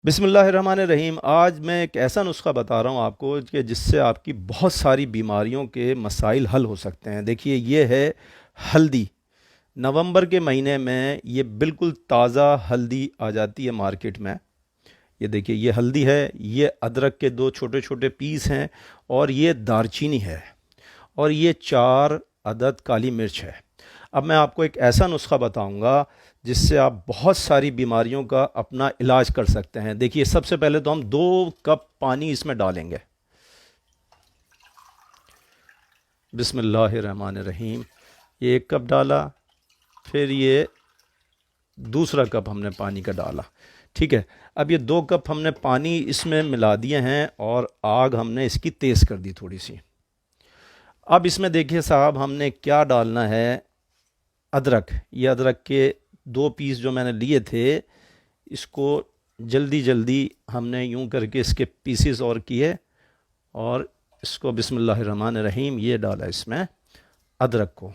बिस्मिल्लाहिर्रहमानिर्रहीम। आज मैं एक ऐसा नुस्ख़ा बता रहा हूँ आपको कि जिससे आपकी बहुत सारी बीमारियों के मसाइल हल हो सकते हैं। देखिए, ये है हल्दी। नवंबर के महीने में ये बिल्कुल ताज़ा हल्दी आ जाती है मार्केट में। ये देखिए, ये हल्दी है, ये अदरक के दो छोटे छोटे पीस हैं, और ये दारचीनी है, और ये 4 अदद काली मिर्च है। अब मैं आपको एक ऐसा नुस्ख़ा बताऊंगा जिससे आप बहुत सारी बीमारियों का अपना इलाज कर सकते हैं। देखिए, सबसे पहले तो हम 2 कप पानी इसमें डालेंगे। बिस्मिल्लाहिर्रहमानिर्रहीम। ये 1 कप डाला, फिर ये दूसरा कप हमने पानी का डाला। ठीक है, अब ये 2 कप हमने पानी इसमें मिला दिए हैं, और आग हमने इसकी तेज़ कर दी थोड़ी सी। अब इसमें देखिए साहब, हमने क्या डालना है। अदरक, ये अदरक के 2 पीस जो मैंने लिए थे, इसको जल्दी जल्दी हमने यूं करके इसके पीसेस और किए, और इसको बिस्मिल्लाहिर्रहमानिर्रहीम ये डाला इसमें अदरक को।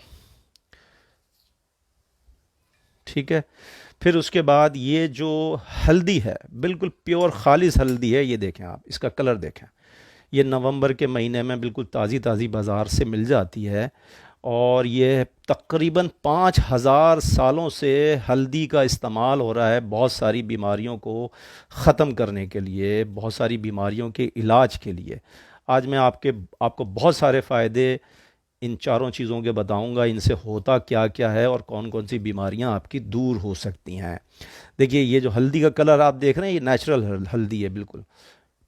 ठीक है, फिर उसके बाद ये जो हल्दी है, बिल्कुल प्योर खालिस हल्दी है। ये देखें आप, इसका कलर देखें। ये नवंबर के महीने में बिल्कुल ताज़ी ताज़ी बाज़ार से मिल जाती है, और ये तकरीबन 5,000 सालों से हल्दी का इस्तेमाल हो रहा है बहुत सारी बीमारियों को ख़त्म करने के लिए, बहुत सारी बीमारियों के इलाज के लिए। आज मैं आपको बहुत सारे फ़ायदे इन चारों चीज़ों के बताऊंगा, इनसे होता क्या क्या है और कौन कौन सी बीमारियां आपकी दूर हो सकती हैं। देखिए, ये जो हल्दी का कलर आप देख रहे हैं, ये नेचुरल हल्दी है, बिल्कुल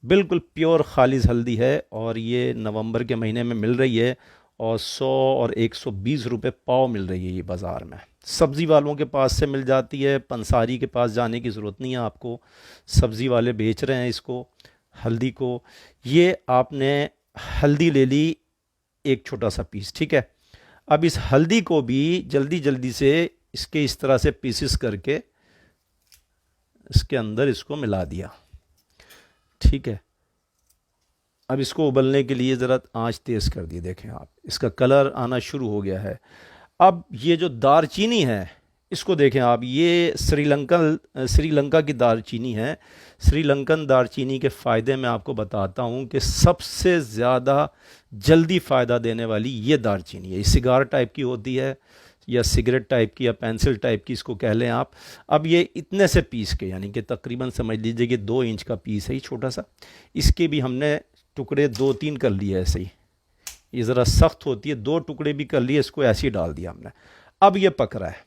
बिल्कुल प्योर खालिस हल्दी है, और ये नवंबर के महीने में मिल रही है, और 100 और 120 रुपए पाव मिल रही है ये बाज़ार में। सब्ज़ी वालों के पास से मिल जाती है, पंसारी के पास जाने की ज़रूरत नहीं है आपको। सब्ज़ी वाले बेच रहे हैं इसको, हल्दी को। ये आपने हल्दी ले ली, एक छोटा सा पीस। ठीक है, अब इस हल्दी को भी जल्दी जल्दी से इसके इस तरह से पीसेस करके इसके अंदर इसको मिला दिया। ठीक है, अब इसको उबलने के लिए ज़रा आंच तेज़ कर दी। देखें आप, इसका कलर आना शुरू हो गया है। अब ये जो दारचीनी है, इसको देखें आप, ये श्रीलंका की दारचीनी है। श्रीलंकन दारचीनी के फ़ायदे मैं आपको बताता हूँ कि सबसे ज़्यादा जल्दी फ़ायदा देने वाली ये दारचीनी है। ये सिगार टाइप की होती है, या सिगरेट टाइप की, या पेंसिल टाइप की, इसको कह लें आप। अब ये इतने से पीस के, यानी कि तकरीबन समझ लीजिए कि 2 इंच का पीस है ये छोटा सा। इसके भी हमने टुकड़े 2-3 कर लिए ऐसे ही। ये ज़रा सख्त होती है, 2 टुकड़े भी कर लिए, इसको ऐसे ही डाल दिया हमने। अब ये पक रहा है।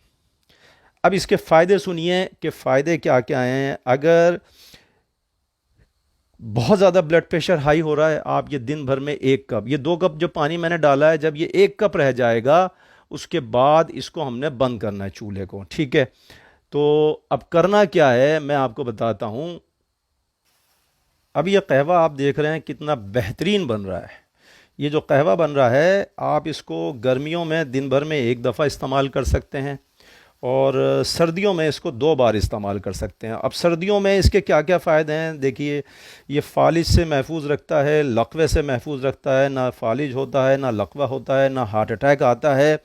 अब इसके फ़ायदे सुनिए कि फ़ायदे क्या क्या हैं। अगर बहुत ज़्यादा ब्लड प्रेशर हाई हो रहा है, आप ये दिन भर में 1 कप, ये 2 कप जो पानी मैंने डाला है, जब ये 1 कप रह जाएगा, उसके बाद इसको हमने बंद करना है चूल्हे को। ठीक है, तो अब करना क्या है मैं आपको बताता हूँ। अब ये कहवा आप देख रहे हैं कितना बेहतरीन बन रहा है। ये जो कहवा बन रहा है, आप इसको गर्मियों में दिन भर में 1 दफ़ा इस्तेमाल कर सकते हैं, और सर्दियों में इसको 2 बार इस्तेमाल कर सकते हैं। अब सर्दियों में इसके क्या क्या फ़ायदे हैं देखिए। ये फालिज से महफूज रखता है, लकवे से महफूज रखता है। ना फालिज होता है, ना लकवा होता है, ना हार्ट अटैक आता है।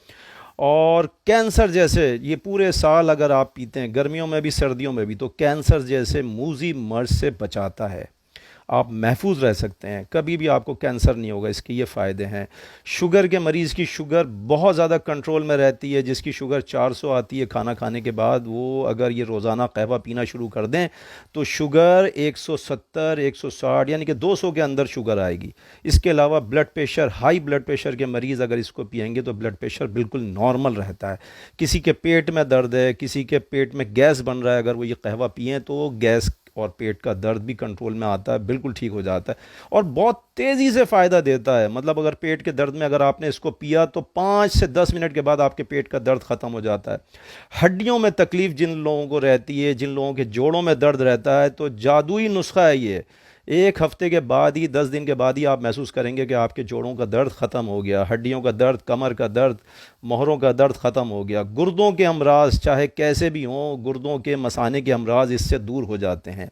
और कैंसर जैसे, ये पूरे साल अगर आप पीते हैं, गर्मियों में भी सर्दियों में भी, तो कैंसर जैसे मूजी मर्ज से बचाता है। आप महफूज रह सकते हैं, कभी भी आपको कैंसर नहीं होगा। इसके ये फ़ायदे हैं। शुगर के मरीज़ की शुगर बहुत ज़्यादा कंट्रोल में रहती है। जिसकी शुगर 400 आती है खाना खाने के बाद, वो अगर ये रोज़ाना कहवा पीना शुरू कर दें तो शुगर 170, 160, यानी कि 200 के अंदर शुगर आएगी। इसके अलावा blood pressure, high blood pressure के मरीज़ अगर इसको पियेंगे तो ब्लड प्रेशर बिल्कुल नॉर्मल रहता है। किसी के पेट में दर्द है, किसी के पेट में गैस बन रहा है, अगर वो ये कहवा पिएँ तो गैस और पेट का दर्द भी कंट्रोल में आता है, बिल्कुल ठीक हो जाता है। और बहुत तेज़ी से फ़ायदा देता है। मतलब अगर पेट के दर्द में अगर आपने इसको पिया तो 5 से 10 मिनट के बाद आपके पेट का दर्द ख़त्म हो जाता है। हड्डियों में तकलीफ़ जिन लोगों को रहती है, जिन लोगों के जोड़ों में दर्द रहता है, तो जादुई नुस्खा है ये। 1 हफ्ते के बाद ही, 10 दिन के बाद ही आप महसूस करेंगे कि आपके जोड़ों का दर्द ख़त्म हो गया, हड्डियों का दर्द, कमर का दर्द, मोहरों का दर्द ख़त्म हो गया। गुर्दों के अमराज चाहे कैसे भी हों, गुर्दों के मसाने के अमराज इससे दूर हो जाते हैं।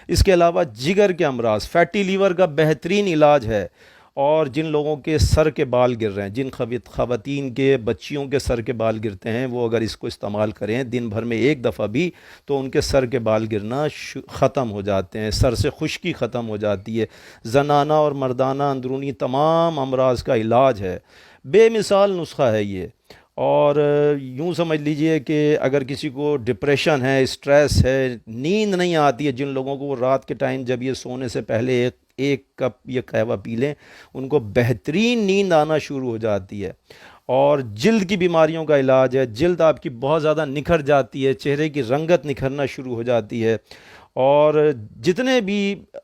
इसके अलावा जिगर के अमराज, फैटी लीवर का बेहतरीन इलाज है। और जिन लोगों के सर के बाल गिर रहे हैं, जिन ख़वातीन के बच्चियों के सर के बाल गिरते हैं, वो अगर इसको इस्तेमाल करें दिन भर में एक दफ़ा भी, तो उनके सर के बाल गिरना ख़त्म हो जाते हैं, सर से खुश्की ख़त्म हो जाती है। जनाना और मर्दाना अंदरूनी तमाम अमराज का इलाज है, बेमिसाल नुस्खा है ये। और यूँ समझ लीजिए कि अगर किसी को डिप्रेशन है, स्ट्रेस है, नींद नहीं आती है, जिन लोगों को, वो रात के टाइम जब ये सोने से पहले एक एक कप ये कहवा पी लें, उनको बेहतरीन नींद आना शुरू हो जाती है। और जिल्द की बीमारियों का इलाज है, जिल्द आपकी बहुत ज़्यादा निखर जाती है, चेहरे की रंगत निखरना शुरू हो जाती है। और जितने भी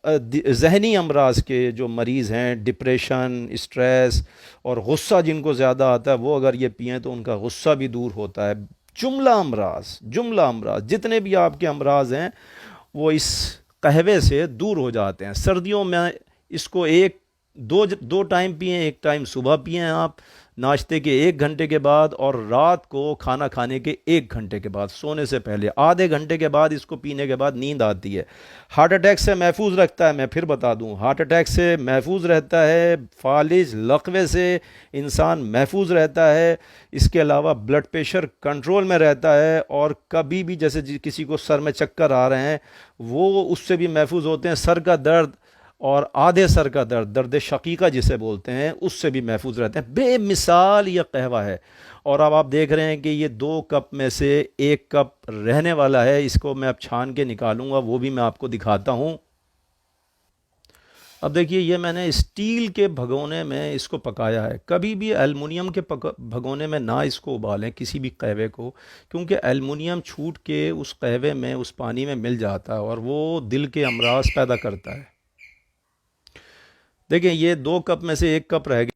जहनी अमराज के जो मरीज़ हैं, डिप्रेशन, स्ट्रेस और गुस्सा जिनको ज़्यादा आता है, वो अगर ये पिएँ तो उनका गुस्सा भी दूर होता है। जुमला अमराज जितने भी आपके अमराज हैं, वो इस कहवे से दूर हो जाते हैं। सर्दियों में इसको एक दो दो टाइम पिएँ, एक टाइम सुबह पिएँ आप नाश्ते के 1 घंटे के बाद, और रात को खाना खाने के 1 घंटे के बाद, सोने से पहले आधे घंटे के बाद इसको पीने के बाद नींद आती है। हार्ट अटैक से महफूज रखता है, मैं फिर बता दूं, हार्ट अटैक से महफूज रहता है, फालिज लकवे से इंसान महफूज रहता है। इसके अलावा ब्लड प्रेशर कंट्रोल में रहता है, और कभी भी जैसे किसी को सर में चक्कर आ रहे हैं, वो उससे भी महफूज होते हैं। सर का दर्द और आधे सर का दर्द, दर्द शकीका जिसे बोलते हैं, उससे भी महफूज रहते हैं। बेमिसाल यह कहवा है। और अब आप देख रहे हैं कि ये 2 कप में से 1 कप रहने वाला है। इसको मैं अब छान के निकालूंगा, वो भी मैं आपको दिखाता हूँ। अब देखिए, ये मैंने स्टील के भगोने में इसको पकाया है। कभी भी एलुमिनियम के भगोने में ना इसको उबालें किसी भी कहवे को, क्योंकि एलुमिनियम छूट के उस कहवे में, उस पानी में मिल जाता है, और वो दिल के अमराज पैदा करता है। देखिए, ये 2 कप में से 1 कप रह गया।